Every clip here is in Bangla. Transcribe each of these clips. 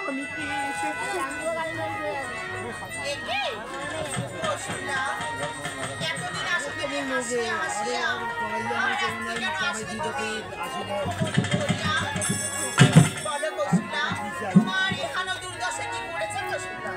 আমি কি এসেছি তোমার এখানে দুর্দশা কি করেছে কসুলা?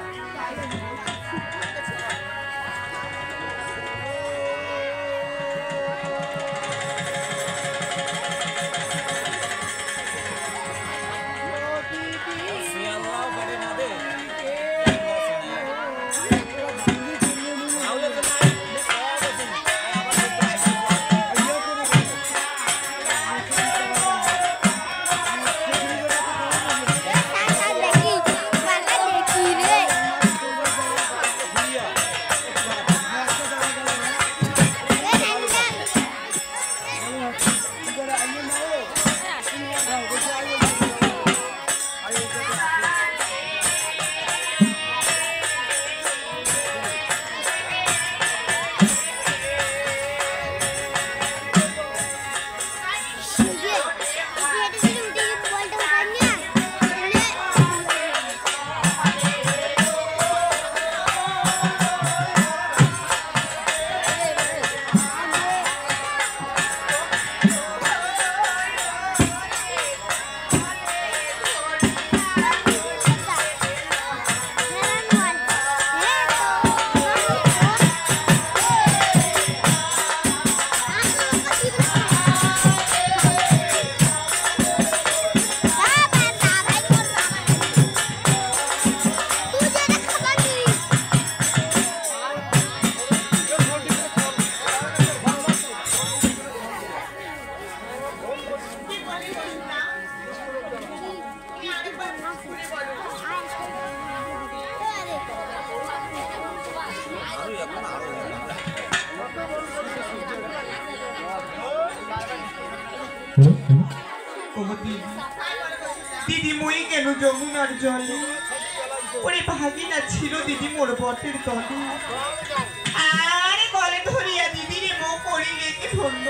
দিদি মই কেন যমুনার জলে ওরে ভাগিনা ছিল দিদি মোর বটের তলে আরে গলে ধরিয়া দিদি রে মো করি রেখে ধন্য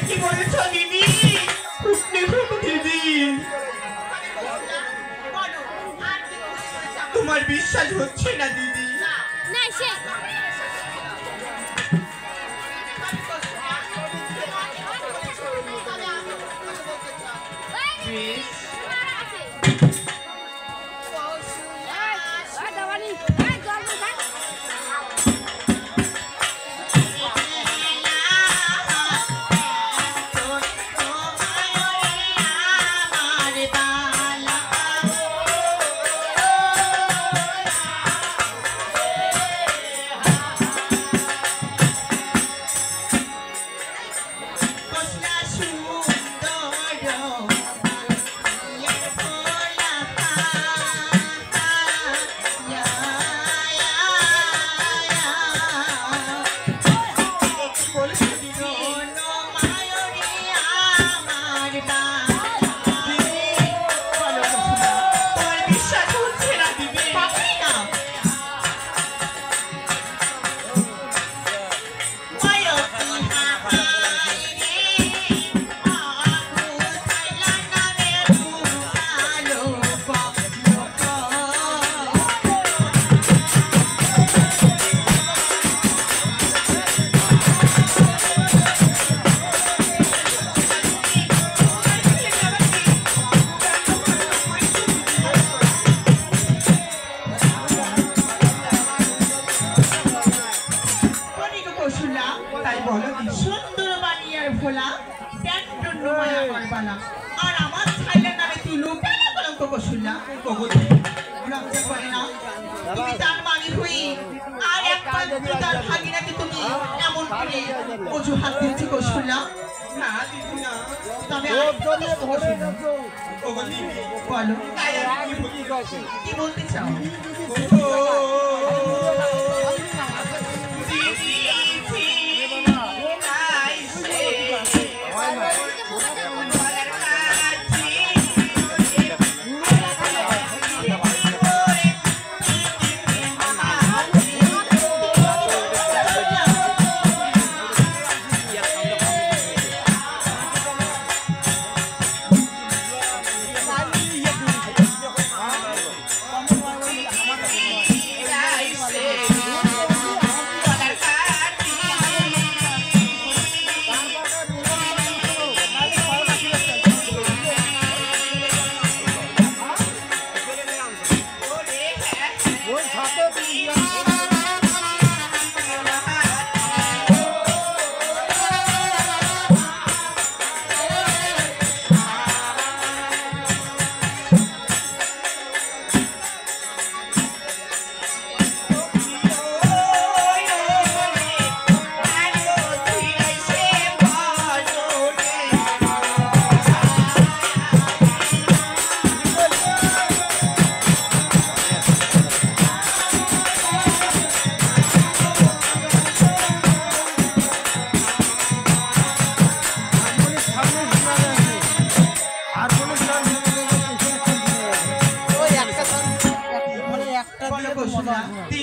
কি বলেছ দিদি? দিদি তোমার বিশ্বাস হচ্ছে না দিদি? না সে আর আমার ছাইলের নামে তুই লোকের কলঙ্ক কসুল্লা লজ্জা করে না? তুমি তার মানি হই আর একবার তার ভাগিনাকে তুমি এমন করে অজুহাত দিচ্ছি কসুল্লা? না দিদি না, তবে বলো কি বলতে চাও?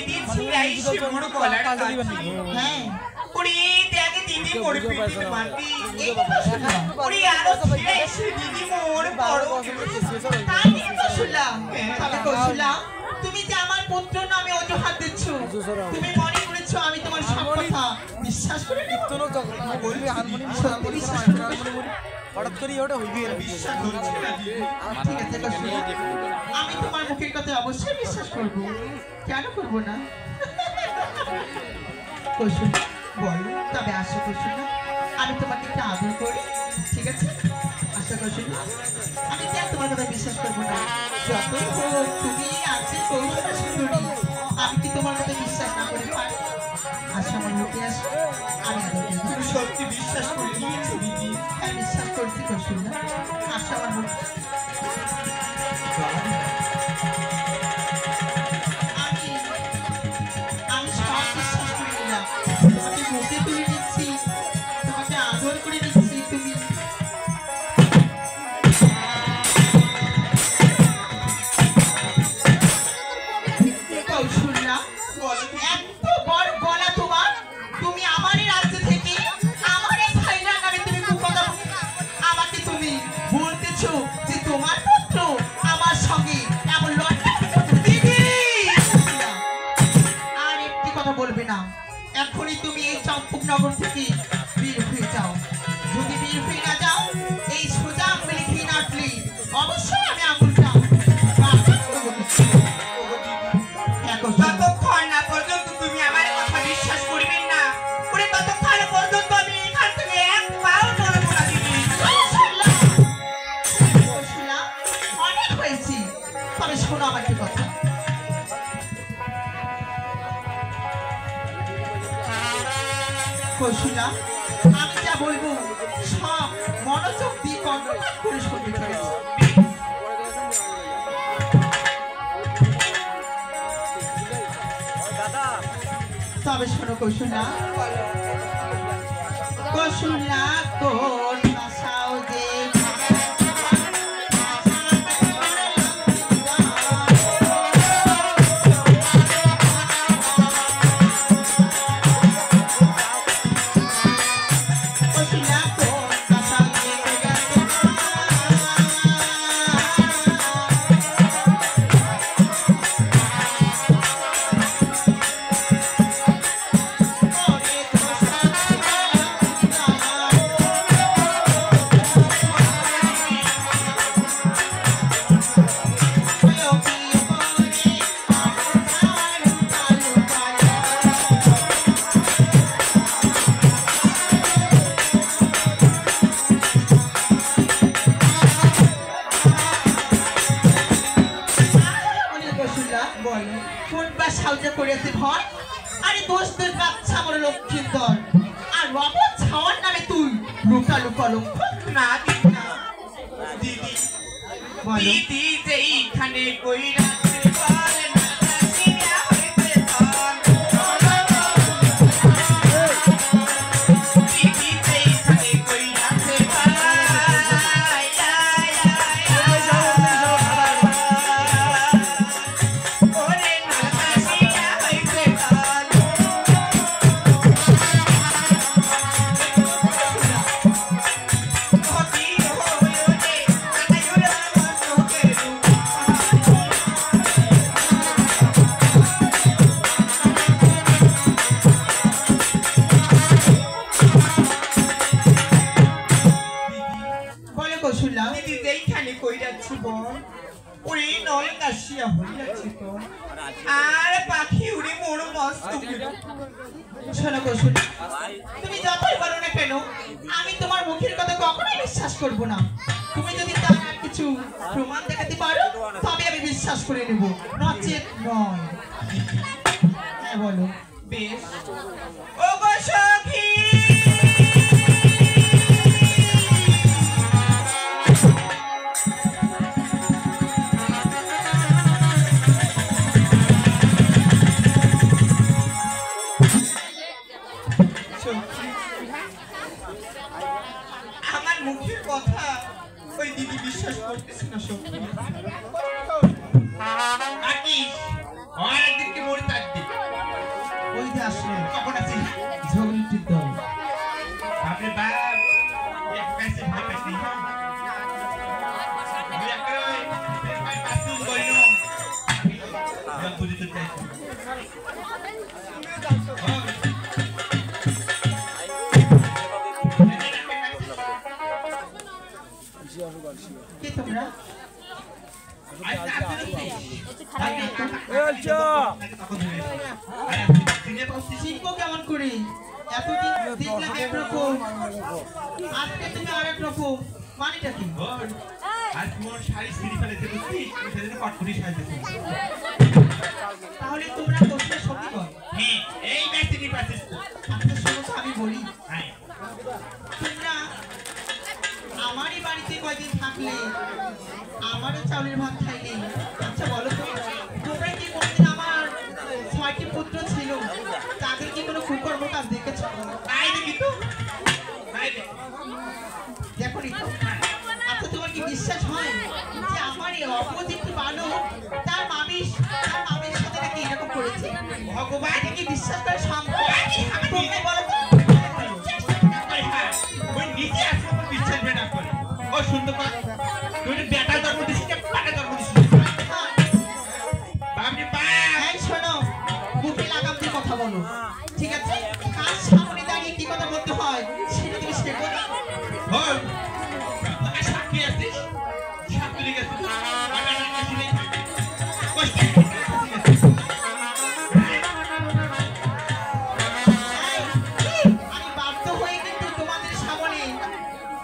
দিদি ছিলাই সে মোর গলার কাছে হ্যাঁ ওরে দেখ দিদি মোর পিঠে মাটি এই কথা ওরে আরো ছিলাই সে দিদি মোর বড় তাই কৌশলা তবে কৌশলা তুমি যে আমার পুত্র নামে অজুহাত দিচ্ছ তুমি মনে করেছো আমি তোমার সব কথা বিশ্বাস করে নেব বলবি হারমোনিয়াম বিশ্বাস হঠাৎ করে ওটা হইবে বিশ্বাস হচ্ছে না ঠিক আছে কৌশলা আমি তোমার মুখের কথা অবশ্যই বিশ্বাস করব কেন করব না কৌশলা বল তবে আশা কৌশলা আমি তোমাকে একটা আদর করি ঠিক আছে আশা কৌশলা আমি কেন তোমার কথা বিশ্বাস করবো না যতই হোক তুমি আছে কৌশলা সুন্দরী আমি কি তোমার কথা বিশ্বাস না করে পারি আশা আমার লোকে আসো আমি তুমি সত্যি বিশ্বাস করে নিয়েছো দিদি হ্যাঁ বিশ্বাস করছি কৌশলা আশা আমার মুখ আমি সব বিশ্বাস করে নিলাম তোমাকে মুখে তুলে নিচ্ছি তোমাকে আদর করে নিচ্ছি তুমি কৌশলা এত বড় গলা তোমার তুমি আমারই রাজ্য থেকে আমারই ভাইরার নামে তুমি কথা আমাকে তুমি বলতেছো যে তোমার পুত্র আমার সঙ্গে এমন লড়াই দিদি আর একটি কথা বলবে না এখনই তুমি এই চম্পকনগর থেকে বের হয়ে যাও যদি বের হয়ে না যাও এই সোজা আঙুলে ঘি নাটলে অবশ্যই আমি আঙুলটা ততক্ষণ না পর্যন্ত তুমি আমার কথা বিশ্বাস করবেন না ওরে ততক্ষণ পর্যন্ত আমি এখান থেকে এক পাও নড়বো না দিদি অনেক হয়েছি তবে শোনো আমার কি কথা কৌশলা আমি যা বলবো সব মনোযোগ দিয়ে কর্ণপাত করে শুনতে পেরেছি তবে শোনো কৌশলা কৌশলা কোন আশাও যে দিদি যেইখানে কইরা আর পাখি উড়ে মোড় মস্ত শোনো কৌশলা তুমি যতই বলো না কেন আমি তোমার মুখের কথা কখনোই বিশ্বাস করব না তুমি যদি তার কিছু প্রমাণ দেখাতে পারো তবে আমি বিশ্বাস করে নেব নচেত নয় হ্যাঁ বলো বেশ ও গো সখী আমার মুখের কথা ওই দিদি বিশ্বাস করতেছে না সত্যি আকি আর একদিন কি মরে থাকবে বাড়িতে আসলো কখন আছিস ঝগড়িটির দল বাপরে বাপ এক কাছে ভয় পাইছি আমি একটা ভাই পাসুন কইনো আমি বুঝি তো চাই কে তোমরা শিখবো কেমন করে এতদিন দেখলাম একরকম আজকে তুমি আরেক রকম মানেটা কি আর তোমার শাড়ি ছিঁড়ে ফেলেছে বুঝছিস সেদিন কটকুটি সাজতেছে তাহলে তোমরা কোথায় সত্যি বল হ্যাঁ এই ব্যক্তি পাচ্ছিস আচ্ছা শোনো তো আমি বলি হ্যাঁ তোমরা আমারই বাড়িতে কয়দিন থাকলে আমারও চাউলের ভাত খাইলে আচ্ছা বলো তো তোমরা কি কোনদিন আমার 6টি পুত্র ছিল তাদের কি কোনো কুকর্ম কাজ দেখেছো তাই দেখি তো তাই দেখো নি তো আচ্ছা তোমার কি বিশ্বাস হয় যে আমার এই অপোজিট বালক তার মামির সাথে নাকি এরকম করেছে ভগবান এটা কি বিশ্বাস করে সম্ভব তোমরা বলো তো ওই নিজে আসলে বিশ্বাস বেটা করে ও সুন্দর করে তুই বেটা জন্ম দিছিস না পাটা জন্ম দিছিস বাপরে বাপ এই শোনো বুকে লাগাম দিয়ে কথা বলো ঠিক আছে কার সামনে দাঁড়িয়ে কি কথা বলতে হয় সেটা তুমি শেখো না হল তুই সাক্ষী আছিস সাক্ষী লেগেছিস বাটা না আসলে কষ্ট আমি বাধ্য হয়ে কিন্তু তোমাদের সামনে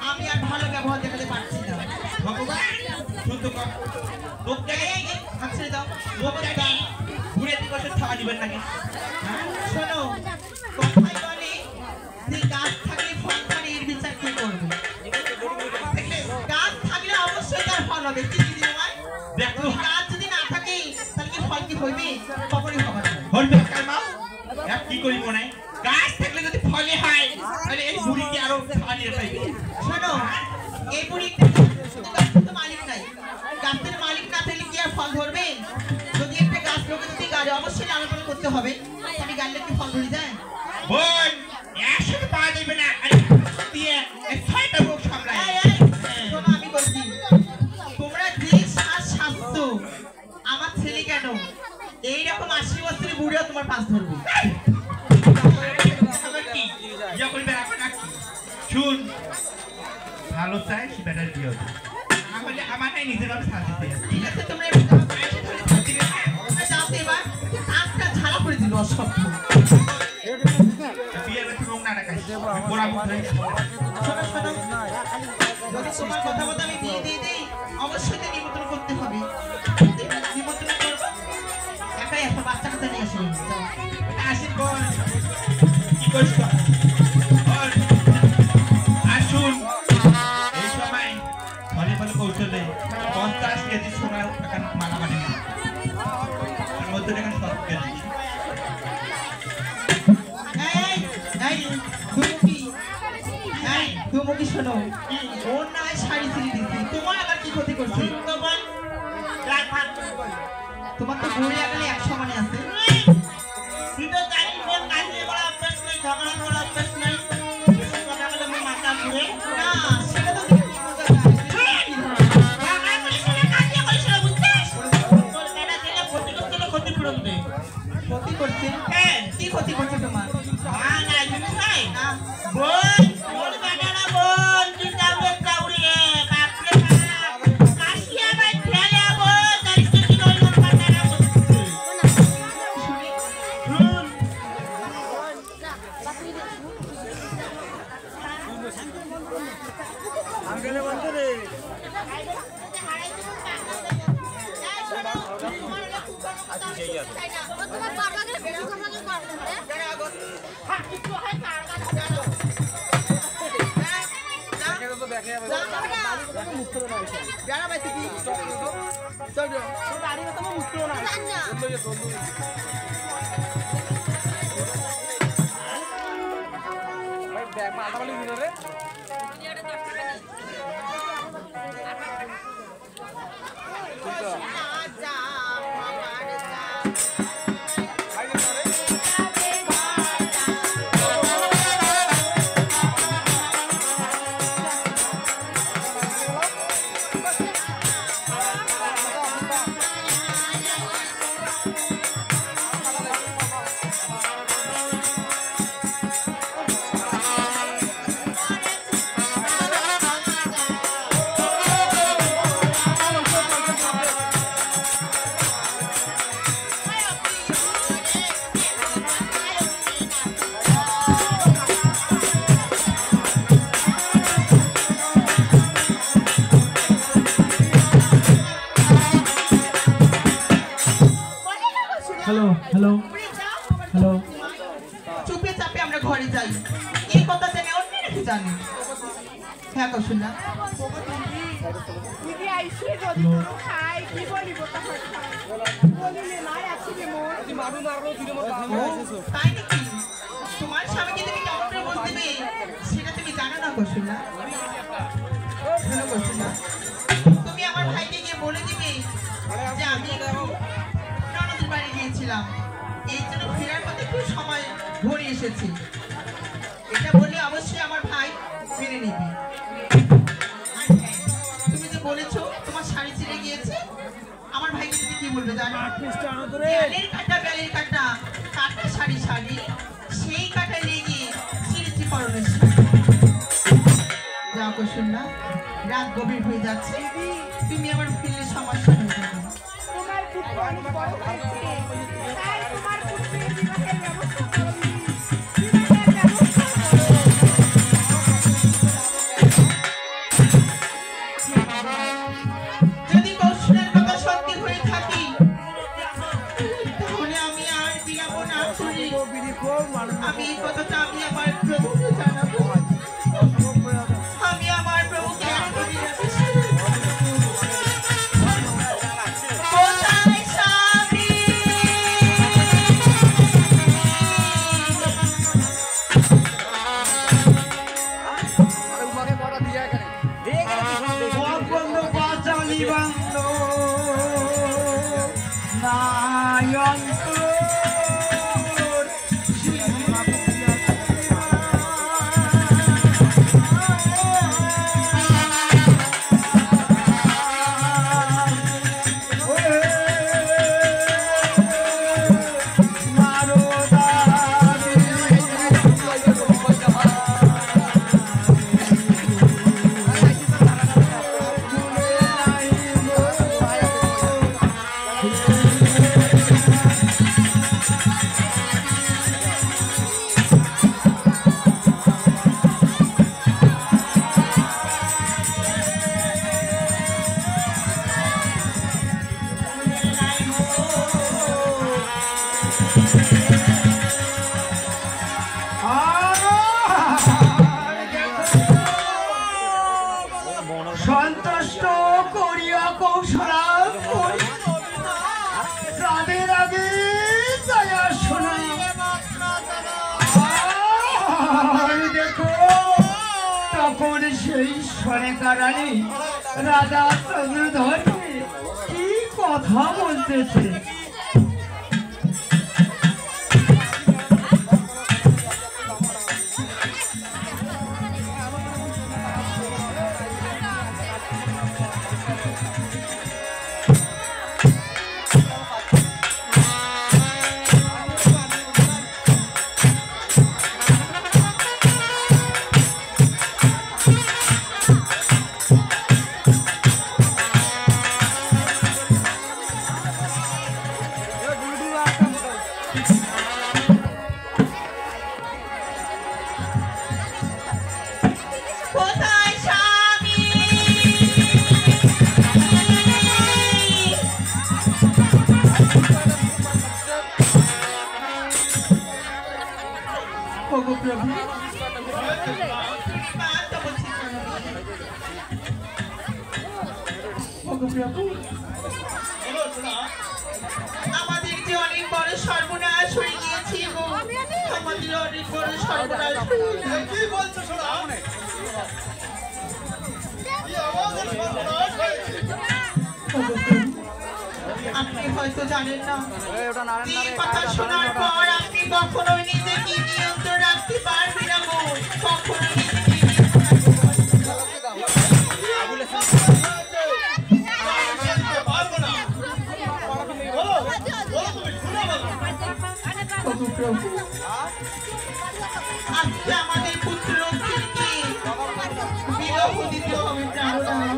আমি আর ভালো ব্যবহার দেখাতে পারছি না ভগবান সুন্দর কর লোক দেখে আচ্ছা দাও লোক দেখে ঘুরে দিবসে থাকা দিবেন নাকি হ্যাঁ শোনো কথাই বলে যে গাছ থাকলে ফল পারে এর বিচার কে করবে গাছ থাকলে অবশ্যই তার ফল হবে কি দিদি আমার দেখো গাছ যদি না থাকে তাহলে কি ফল কি হইবে কখনই হবে না হলবে কালমা এক কি করি মনে গাছ থাকলে যদি ফলে হয় তাহলে এই বুড়ি কি আরো ছাড়িয়ে পাইবে শোনো এই বুড়ি গাছের তো মালিক নাই গাছের মালিক না থাকলে কি আর ফল ধরবে যদি একটা গাছ লোকে যদি গাড়ি অবশ্যই লালন পালন করতে হবে আমি গাড়লে কি ফল ধরে যায় বোন একসাথে পাওয়া যাবে না আরে দিয়ে এই ছয়টা লোক সামলায় শোনো আমি বলছি তোমরা যে স্বাস্থ্য আমার ছেলে কেন এইরকম 80 বছরের বুড়িও তোমার পাশ ধরবে আবার কি ইয়া করবে রাখবে না শুন ভালো চাই সে বেটার বিয়ে হবে তাহলে আমার নাই নিজের ভাবে শান্তিতে ঠিক আছে তোমরা এবার যাও, বাইরে ধরে শান্তি রে। তোমরা যাও তো এবার আজটা ঝাড়া করে দিল অসভ্য বিয়ের বেশি রোগ না রাখাই গোড়া মুখ ধরে শোনো শোনো যদি তোমার কথা মতো আমি বিয়ে দিয়ে দিই অবশ্যই তো নিমন্ত্রণ করতে হবে নিমন্ত্রণ করবো একাই একটা বাচ্চা কাচ্চা নিয়ে আসবে যাও। আসিস বোন কি করিস তো বল আর শুন এই সময় ফলে ফলে কৌশলে 50 কেজি সোনার টাকা মালা বানিয়ে নিই তার মধ্যে দেখেন 7 কেজি তুমি শোনো ওর না শাড়ি ছিঁড়ে দিচ্ছি তোমার আবার কি ক্ষতি করছে তোমার তো ঘুরে গেলে 100 মানে আছে না সেটা তো ক্ষতি করছে কি ক্ষতি করছে তোমার না তোমার বাবাকে কুকুরকে করবে হ্যালো হ্যালো চুপে চাপে আমরা ঘরে যাই, এই কথা জেনে অন্য কি জানি। হ্যাঁ কৌশল্যা, দিদি আইসি যদি কোনো খাই কি বলিব তাহার বলিলে নাই আছিলে মোর ও তাই নাকি? তোমার স্বামীকে তুমি কেমন করে বল দিবে সেটা তুমি জানো না কৌশল্যা? শোনো কৌশল্যা, তুমি আমার ভাইকে গিয়ে বলে দিবে যে আমি একটু ননদের বাড়ি গিয়েছিলাম, এই জন্য ফেরার পথে একটু সময় ঘুরে এসেছি। এটা বললে অবশ্যই আমার ভাই মেনে নেবে। আর হ্যাঁ, তুমি যে বলেছো তোমার শাড়ি ছিঁড়ে গিয়েছে, আমার ভাইকে তুমি কি বলবে জানো? বেলের কাটা কাটা শাড়ি শাড়ি সেই কাটা লেগে ছিঁড়েছি পরনের শাড়ি। যাও কৌশল্যা, রাত গভীর হয়ে যাচ্ছে, তুমি আমার ফিরলে সমস্যা হয়ে যাবে। তোমার পুত্র অনেক বড় হয়েছে, তাই তোমার পুত্রের বিবাহের ব্যবস্থা করবি, বিবাহের ব্যবস্থা করো। যদি কৌশলের কথা সত্যি হয়ে থাকি তাহলে আমি আর বিলম্ব না করি আমি এই কথাটা আমি আমার প্রভুকে জানাবো। আমি আমার প্রভুকে এখনই জানাচ্ছি। কোথায় স্বামী? সন্তুষ্ট করিয়া কৌশলা তাদের আগে দয়া শোনা দেখো তখন সেই সরেকারানি রাজা চন্দ্রধরকে কি কথা বলতেছে। কোথায় স্বামী? ওগো প্রভু, বার্তা বলছি শোনো। ওগো প্রভু, আমাদের যে অনেক বড় সর্বনাশ হয়ে গিয়েছে গো, আমাদের অনেক বড় সর্বনাশ হয়ে গিয়েছে। কি বলছো শোনা? আপনি হয়তো জানেন না, যে কথা শোনার পর আপনি কখনোই নিজেকে নিয়ন্ত্রণ রাখতে পারবেন না গো, কখনোই নিজেকে পারবো না। বলো তুমি শুনে বলো। প্রভু প্রভু, আজকে আমাদের পুত্র লক্ষ্মীকে বিবাহ দিতে হবে প্রাণনাথ।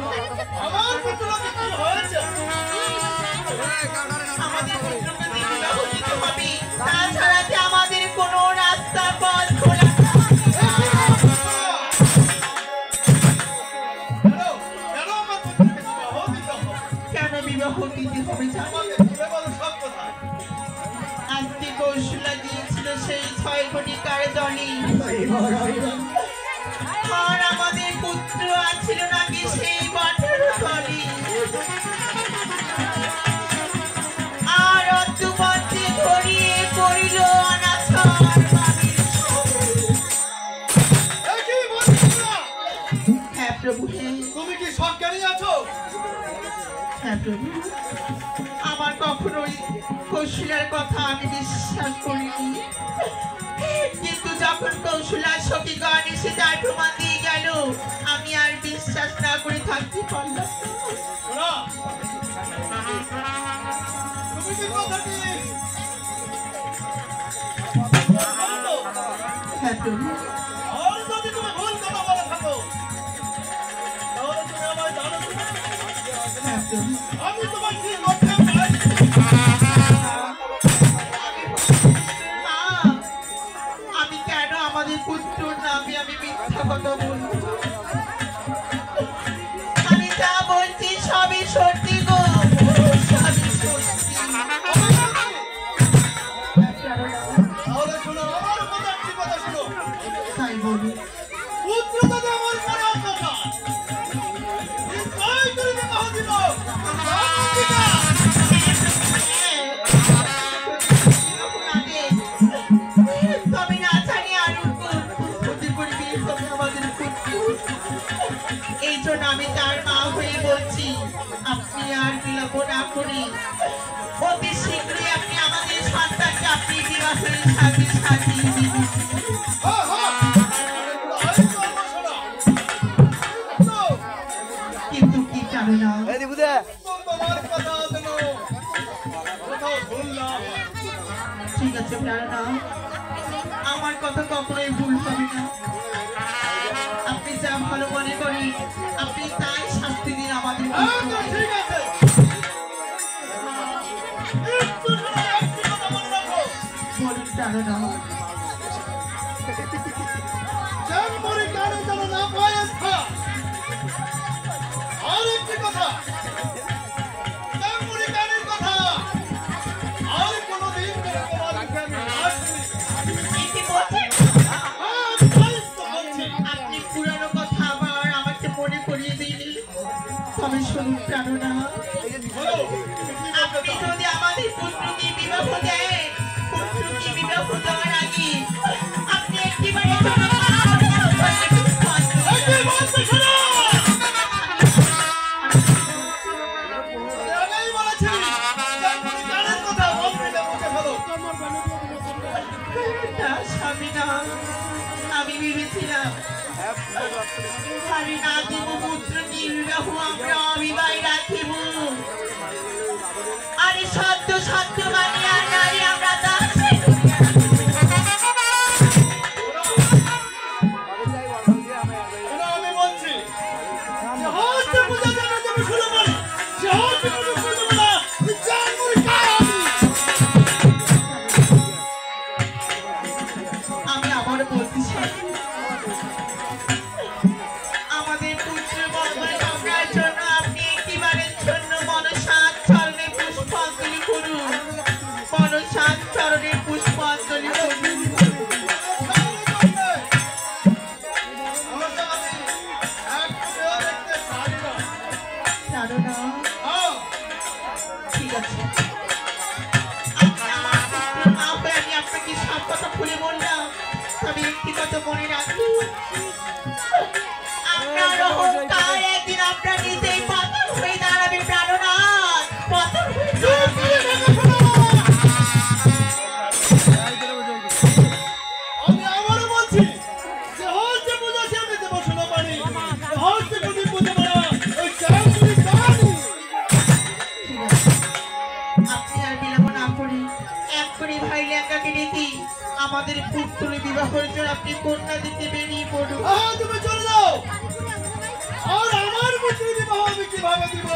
আমার পুত্রকে কি হয়েছে? আমাদের পুত্রকে বিবাহ দিতে হবে, তাছাড়া যে আমাদের কোনো রাস্তা পথ খোলা কেন আমার পুত্রকে বিবাহ দিতে হবে? কেন বিবাহ দিতে হবে জানো? আমাকে খুলে বলো সব কথা। আজকে ছয় ঘটিকার জলে আর আমাদের পুত্র আছিল নাকি সেই বাটের তলে আর অদ্যপন্থে ধরিয়ে করিল অনাচার বাবির সঙ্গে। একই বন্ধুরা, হ্যাঁ প্রভু হ্যাঁ তুমি কি সজ্ঞানী আছো? হ্যাঁ প্রভু আমার কখনোই কৌশলের কথা আমি বিশ্বাস করিনি, কিন্তু যখন কৌশলার সখীগণ এসে তার প্রমাণ দিয়ে গেল আমি আর বিশ্বাস না করে থাকতে পারলাম না। শোনো, তুমি কি কথাটি বলো? হ্যাঁ প্রভু আর যদি তুমি ভুল কথা বলে থাকো তাহলে তুমি আমায় জানো তো? হ্যাঁ প্রভু আমি তোমার কি করতে পারি? মা, আমি কেন আমাদের পুত্র নামে আমি মিথ্যা কথা বলবো? আমি যা বলছি সবই সত্যি গো, সবই সত্যি। তাহলে শোনো, আমার কথা কি কথা শোনো। তাই বলি পুত্র দাদা আমার বড় কথা। তাই করে বিবাহ দিব। তবে না জানি আর ক্ষতি করবি তবে আমাদের পুত্র। এই জন্য আমি তার মা হয়ে বলছি আপনি আর বিলম্ব না করে অতি শীঘ্রই আপনি আমাদের সন্তানকে আপনি বিবাহের সাথে সাজিয়ে দিন। হ্যাঁ, হ্যাঁ। আরে করবো শোনো। তো কিন্তু কি জানো না তোমার কথা যেন কোথাও ভুল না হয়। ঠিক আছে প্রাণনা আমার কথা কখনোই ভুল হবে না, আপনি যা ভালো মনে করেন আপনি তাই শাস্তি দিন আমাদের আচ্ছা, পুত্রকে। ঠিক আছে। একটু শোনো, একটু কথা মনে রাখো। বলুন প্রাণনা জানমরি কানে যেন না পায় আস্থা। আর একটি কথা, জানমরি কানের কথা আর কোনোদিন যেন তোমার মুখে আমি না শুনি। কি বলছেন? তাই তো বলছি। আপনি পুরানো কথা আবার আমাকে মনে করিয়ে দিন। তবে শুনুন প্রাণনা বলো, আপনি যদি আমাদের পুত্রকে বিবাহ দেন, পুত্রকে বিবাহ দেওয়ার আগে আপনি একটিবারের জন্য একই বলতে শোনো। আগেই বলেছি, জানমরি কানের কথা বলতে না মুখে ফেলো। না, স্বামী না, আমি ভেবেছিলাম আমি না দিব পুত্রকে বিবাহ আমরা অবিবাহ রাখিব, আরে সত্য সত্য মানি আর নারী আমরা দাসী। শোনো, আমি বলছি, যে হচ্ছে পূজা যেন তুমি শুরু করো, যে হচ্ছে তুমি শুরু করো না, এই জানমরি কান। আমি আবার বলতে চাই আমাদের পুত্র মঙ্গল কামনার জন্য আপনি একটিবারের জন্য মনসার চরণে পুষ্পাঞ্জলি করুন, মনসার চরণে পুষ্পাঞ্জলি করুন। জানো না ঠিক আছে আপনি আমার পুত্র না হয়ে আমি আপনাকে সব কথা খুলে বললাম, তবে একটি কথা মনে রাখুন আপনার অহংকার একদিন আপনার নিজেই পতন হয়ে দাঁড়াবে প্রাণনাথ, পতন হয়ে দাঁড়াবে। আমি আবারও বলছি, যে হচ্ছে পূজা সে আমি দেবো শোনো পানি, হচ্ছে যদি পূজা করা ওই জানমরি কানই। আপনি আর বিলম্ব না করে এক্ষুনি ভাই লেখাকে ডেকে আমাদের পুত্র বিবাহের জন্য আপনি কন্যা দিতে বেরিয়ে পড়ুন। আহা, তুমি চলে যাও। আর আমার পুত্রের বিবাহ আমি কিভাবে দিব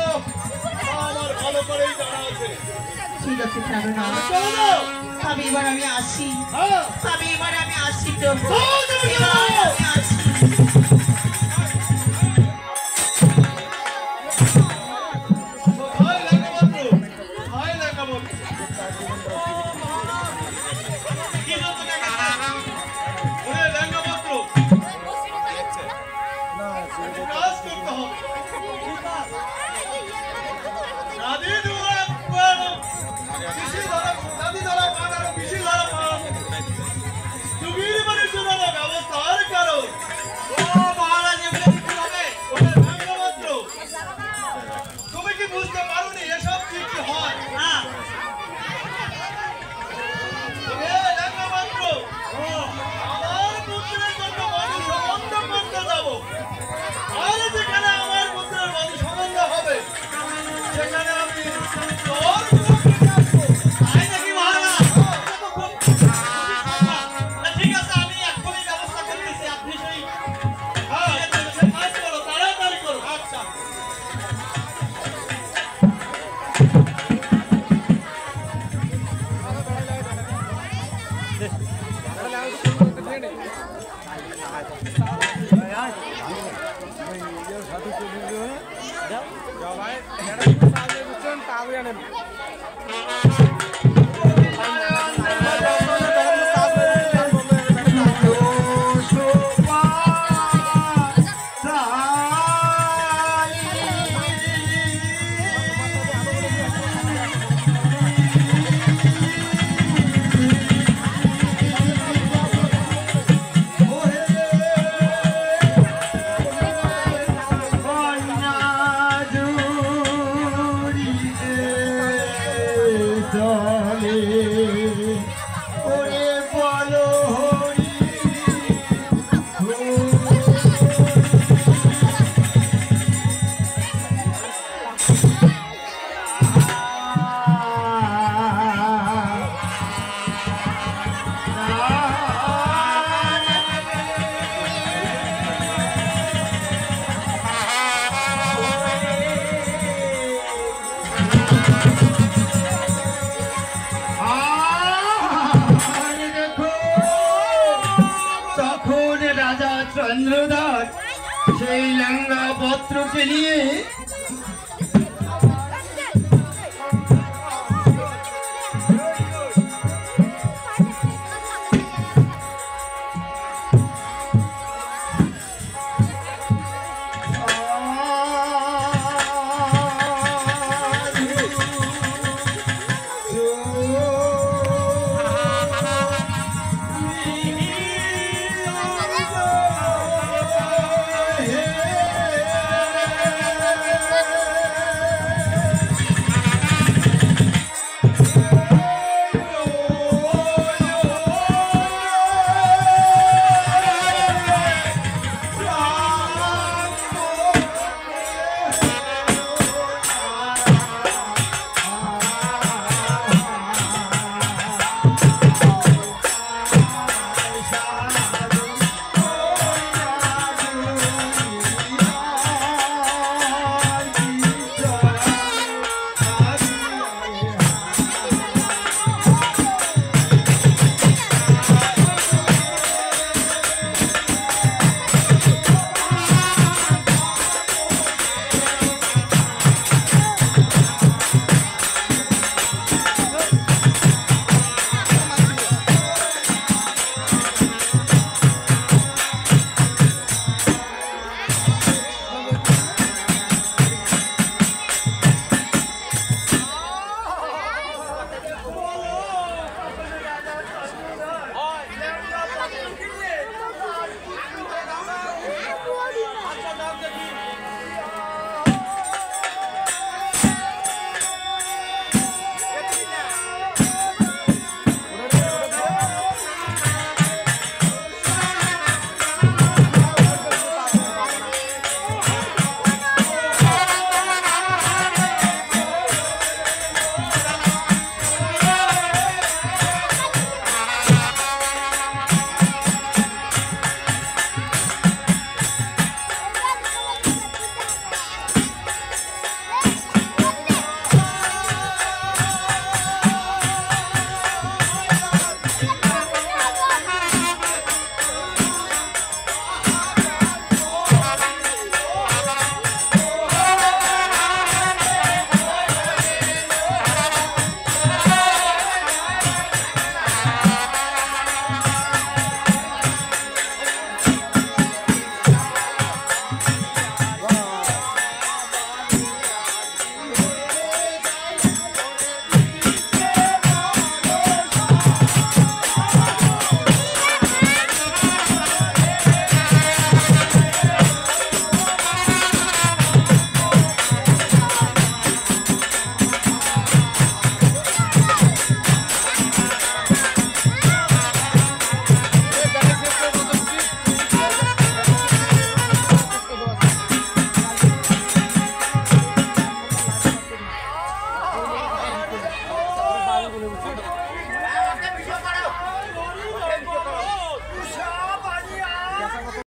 আমার ভালো করেই জানা আছে। ঠিক আছে প্রাণনাথ চলে যাও। তবে এবার আমি আসি, হ্যাঁ, তবে এবার আমি আসি প্রভু, যাও, তুমি এবার যাও। আমি আসি। হাই লেখাবন্ধু, হাই লেখাবন্ধু। কি নতুন একটা চন্দ্রধর সেই লঙ্গা পত্রকে নিয়ে